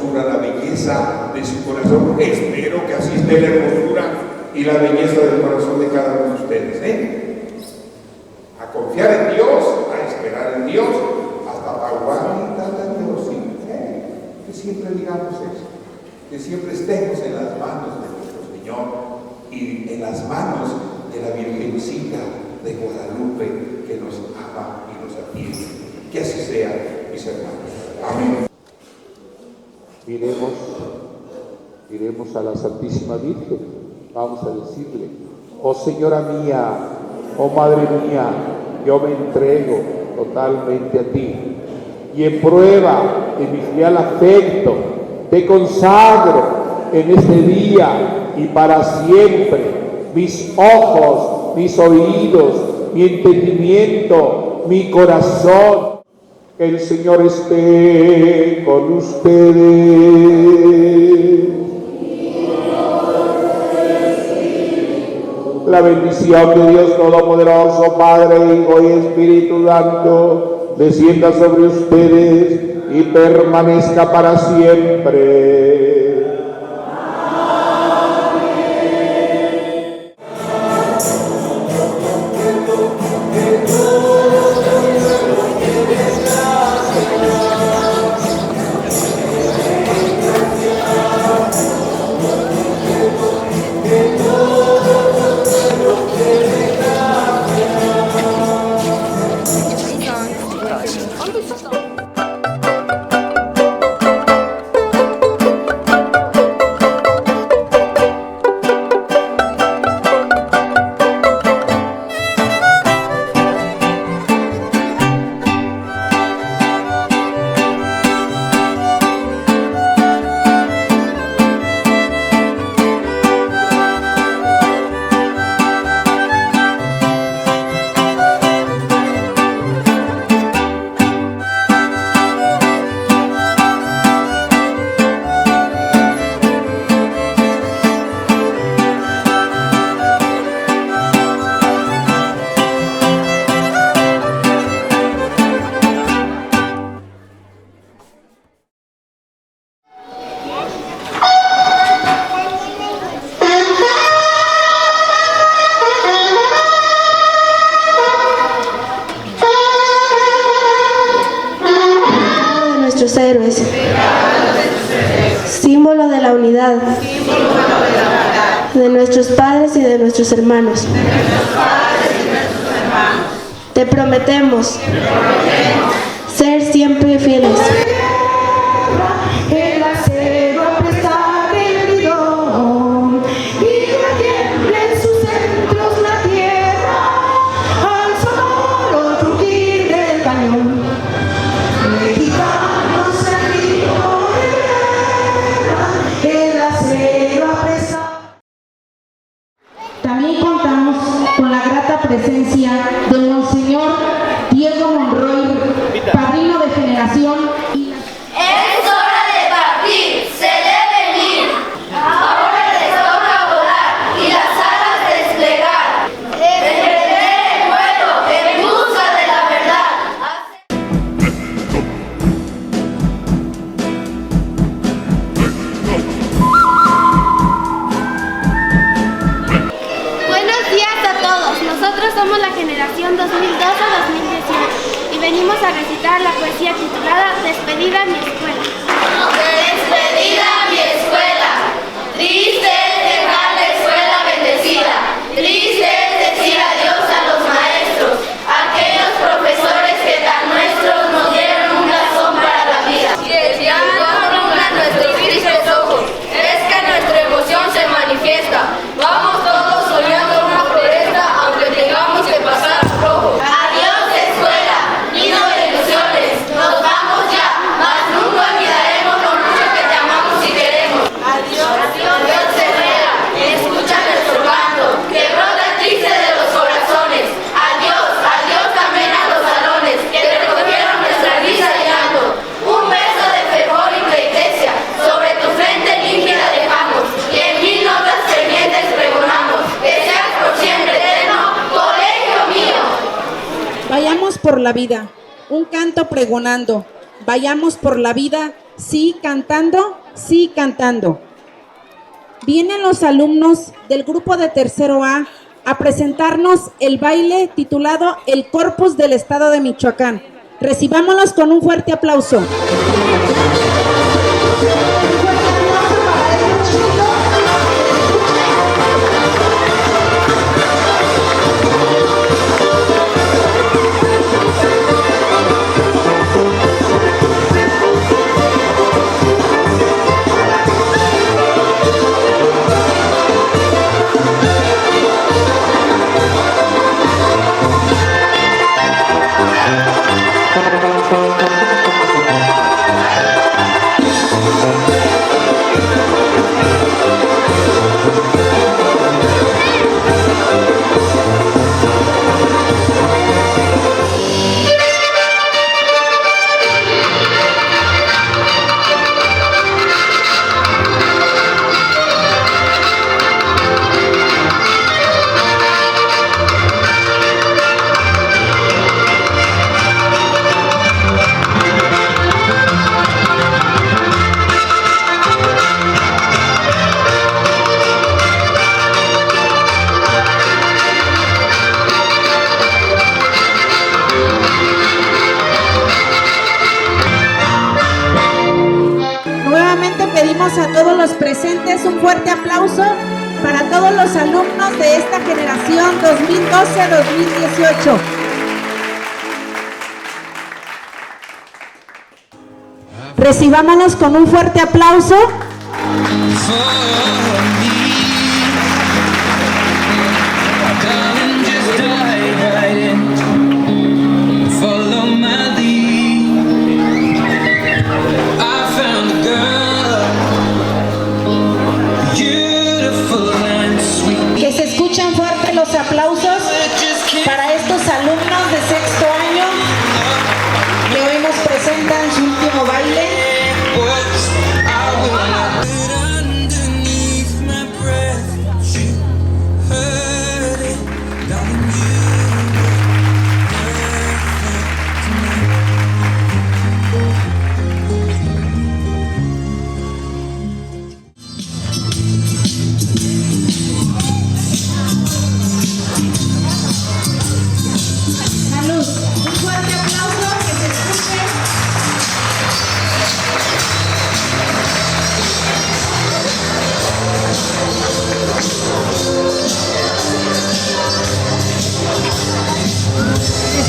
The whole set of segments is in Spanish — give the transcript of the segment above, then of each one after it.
hermosura, la belleza de su corazón. Espero que así esté la hermosura y la belleza del corazón de cada uno de ustedes, a confiar en Dios, a esperar en Dios, hasta aguantar a Dios, que siempre digamos eso, que siempre estemos en las manos de nuestro Señor y en las manos de la Virgencita de Guadalupe, que nos ama y nos atiende. Que así sea, mis hermanos. Amén. Iremos a la Santísima Virgen. Vamos a decirle: oh Señora mía, oh Madre mía, yo me entrego totalmente a ti, y en prueba de mi fiel afecto te consagro en este día y para siempre mis ojos, mis oídos, mi entendimiento, mi corazón. Que el Señor esté con ustedes. La bendición de Dios Todopoderoso, Padre, Hijo y Espíritu Santo, descienda sobre ustedes y permanezca para siempre. Héroes, símbolo de la unidad de nuestros padres y de nuestros hermanos. Te prometemos ser siempre fieles. También contamos con la grata presencia de Monseñor Diego Monroy, padrino de generación. Es hora de partir, se debe ir. Ahora les toca volar y las alas desplegar. Emprender el vuelo en busca de la verdad. Buenos días a todos. Nosotros somos la generación 2002 a 2018 y venimos a recitar la poesía titulada Despedida a mi escuela. Despedida a mi escuela. Triste es dejar la escuela bendecida. Triste es decir adiós a los maestros, aquellos profesores que tan nuestros nos dieron un razón para la vida. Que ya no alumbran nuestros tristes ojos, es que nuestra emoción se manifiesta. Vamos todos soñando una floresta, aunque tengamos que pasar rojo. Adiós escuela, nido de ilusiones, nos vamos ya, mas nunca olvidaremos lo mucho que te amamos y queremos. Adiós, Dios se vea, escucha nuestro canto, que brota triste de los corazones. Adiós, adiós también a los salones, que recogieron nuestra risa y llanto. Un beso de fervor y pleitesía, sobre tu frente limpia la dejamos, y en mil notas fervientes pregonamos, que seas por siempre eterno, colegio mío. Vayamos por la vida, un canto pregonando. Vayamos por la vida Sí, cantando, sí, cantando. Vienen los alumnos del grupo de tercero A presentarnos el baile titulado El Corpus del Estado de Michoacán. Recibámoslos con un fuerte aplauso. Pedimos a todos los presentes un fuerte aplauso para todos los alumnos de esta generación 2012-2018. Recibámonos con un fuerte aplauso. Aplausos para estos alumnos de sexto año que hoy nos presentan su último baile.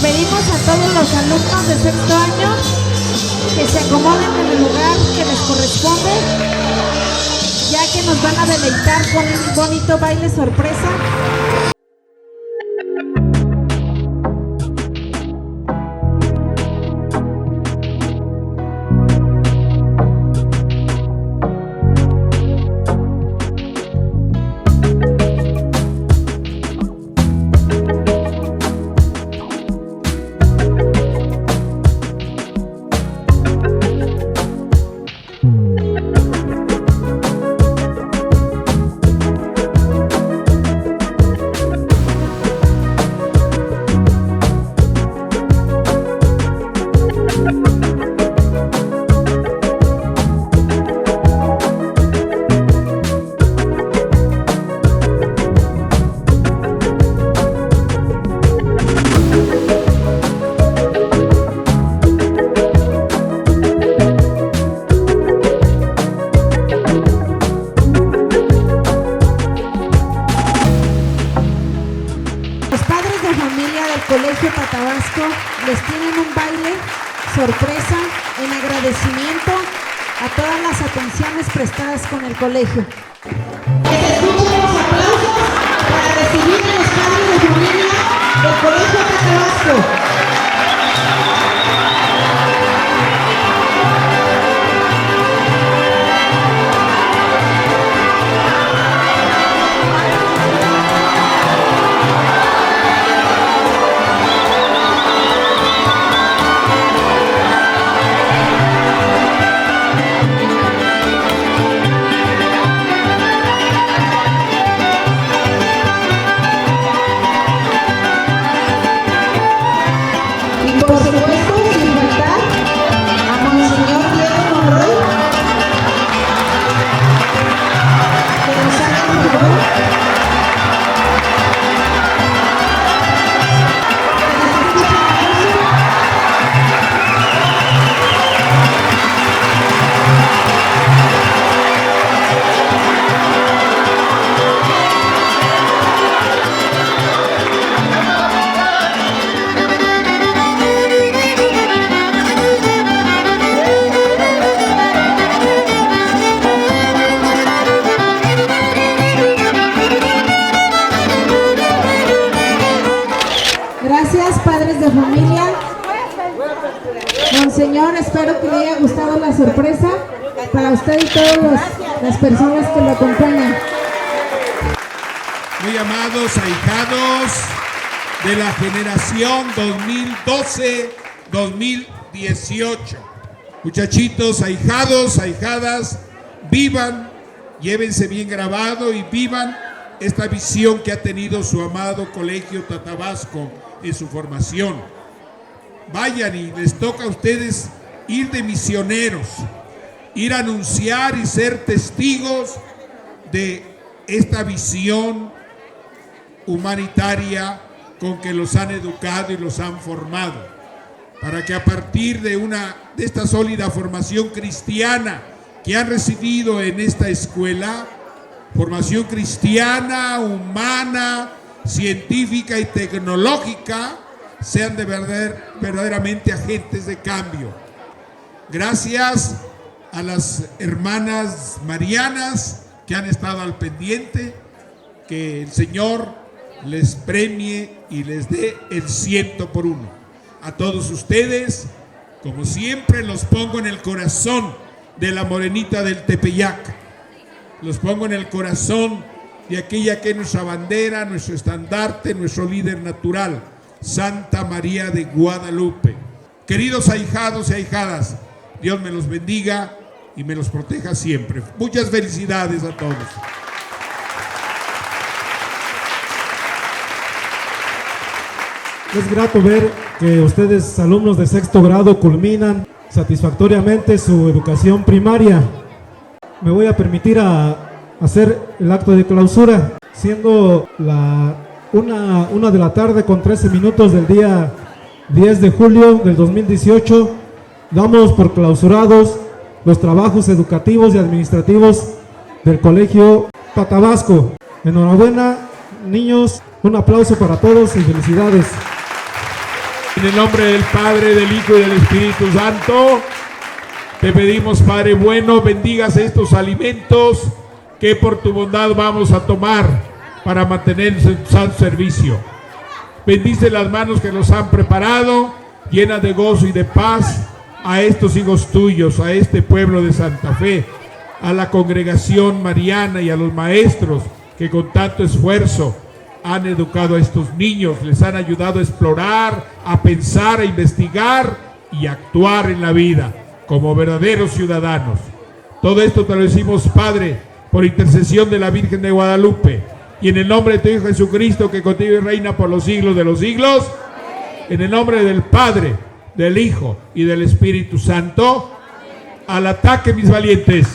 Pedimos a todos los alumnos de sexto año que se acomoden en el lugar que les corresponde, ya que nos van a deleitar con un bonito baile sorpresa. Colegio Tatabasco les tienen un baile sorpresa en agradecimiento a todas las atenciones prestadas con el colegio. Que se escuchen los aplausos para recibir a los padres de familia del Colegio Tatabasco. Señor, espero que le haya gustado la sorpresa para usted y todas las personas que lo acompañan. Muy amados ahijados de la generación 2012-2018. Muchachitos, ahijados, ahijadas, vivan, llévense bien grabado y vivan esta visión que ha tenido su amado Colegio Tatabasco en su formación. Vayan y les toca a ustedes ir de misioneros, ir a anunciar y ser testigos de esta visión humanitaria con que los han educado y los han formado, para que a partir de esta sólida formación cristiana que han recibido en esta escuela, formación cristiana, humana, científica y tecnológica, sean verdaderamente agentes de cambio. Gracias a las hermanas marianas que han estado al pendiente, que el Señor les premie y les dé el 100 por 1. A todos ustedes, como siempre, los pongo en el corazón de la morenita del Tepeyac. Los pongo en el corazón de aquella que es nuestra bandera, nuestro estandarte, nuestro líder natural, Santa María de Guadalupe. Queridos ahijados y ahijadas, Dios me los bendiga y me los proteja siempre. Muchas felicidades a todos. Es grato ver que ustedes, alumnos de sexto grado, culminan satisfactoriamente su educación primaria. Me voy a permitir hacer el acto de clausura, siendo una de la tarde con 13 minutos del día 10 de julio del 2018. Damos por clausurados los trabajos educativos y administrativos del Colegio Tatabasco. Enhorabuena, niños, un aplauso para todos y felicidades. En el nombre del Padre, del Hijo y del Espíritu Santo, te pedimos, Padre bueno, bendigas estos alimentos que por tu bondad vamos a tomar para mantenernos en tu santo servicio. Bendice las manos que los han preparado, llena de gozo y de paz a estos hijos tuyos, a este pueblo de Santa Fe, a la congregación mariana y a los maestros que con tanto esfuerzo han educado a estos niños, les han ayudado a explorar, a pensar, a investigar y a actuar en la vida como verdaderos ciudadanos. Todo esto te lo decimos, Padre, por intercesión de la Virgen de Guadalupe y en el nombre de tu Hijo Jesucristo, que contigo y reina por los siglos de los siglos, en el nombre del Padre, del Hijo y del Espíritu Santo. Al ataque, mis valientes.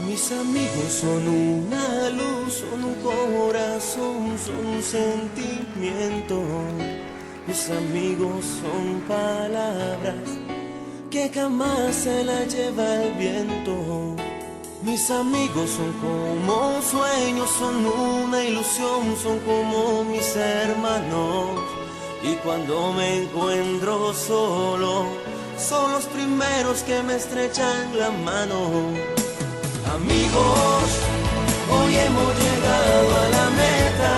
Mis amigos son una luz, son un corazón, son un sentimiento. Mis amigos son palabras que jamás se las lleva el viento. Mis amigos son como sueños, son una ilusión, son como mis hermanos. Y cuando me encuentro solo, son los primeros que me estrechan la mano. Amigos, hoy hemos llegado a la meta,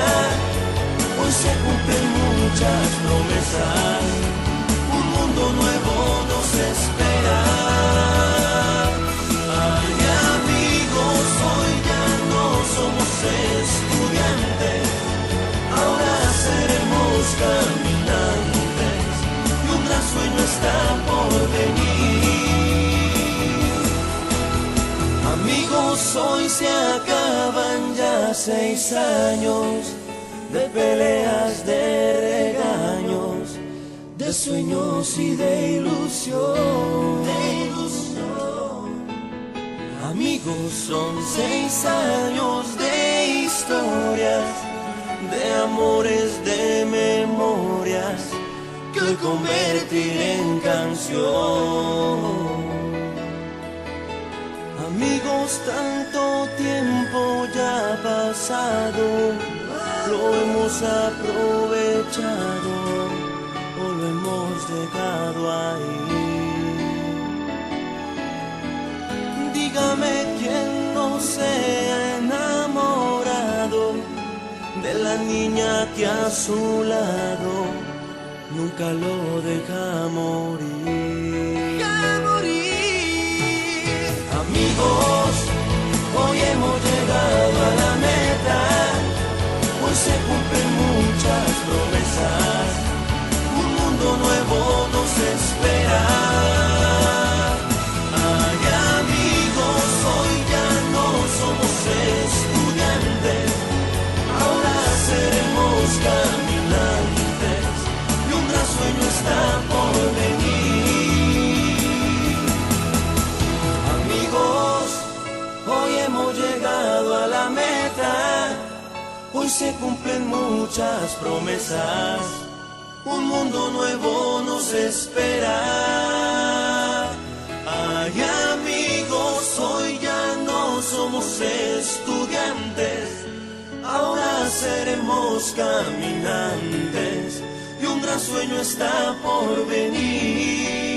hoy se cumplen muchas promesas, un mundo nuevo nos espera. Ay, amigos, hoy ya no somos estudiantes, ahora seremos caminantes, y un gran sueño está por venir. Amigos, hoy se acaban ya 6 años de peleas, de regaños, de sueños y de ilusión. Amigos, son 6 años de historias, de amores, de memorias, que hoy convertiré en canción. Amigos, tanto tiempo ya ha pasado, lo hemos aprovechado o lo hemos dejado ahí. Dígame quién no se ha enamorado de la niña que a su lado nunca lo deja morir. Amigos, hoy hemos llegado a la meta, hoy se cumplen muchas promesas, un mundo nuevo nos espera. Ay, amigos, hoy ya no somos estudiantes, ahora seremos caminantes, y un gran sueño está por venir. Amigos, hoy hemos llegado a la meta, hoy se cumplen muchas promesas, un mundo nuevo nos espera. Ay, amigos, hoy ya no somos estudiantes, ahora seremos caminantes, y un gran sueño está por venir.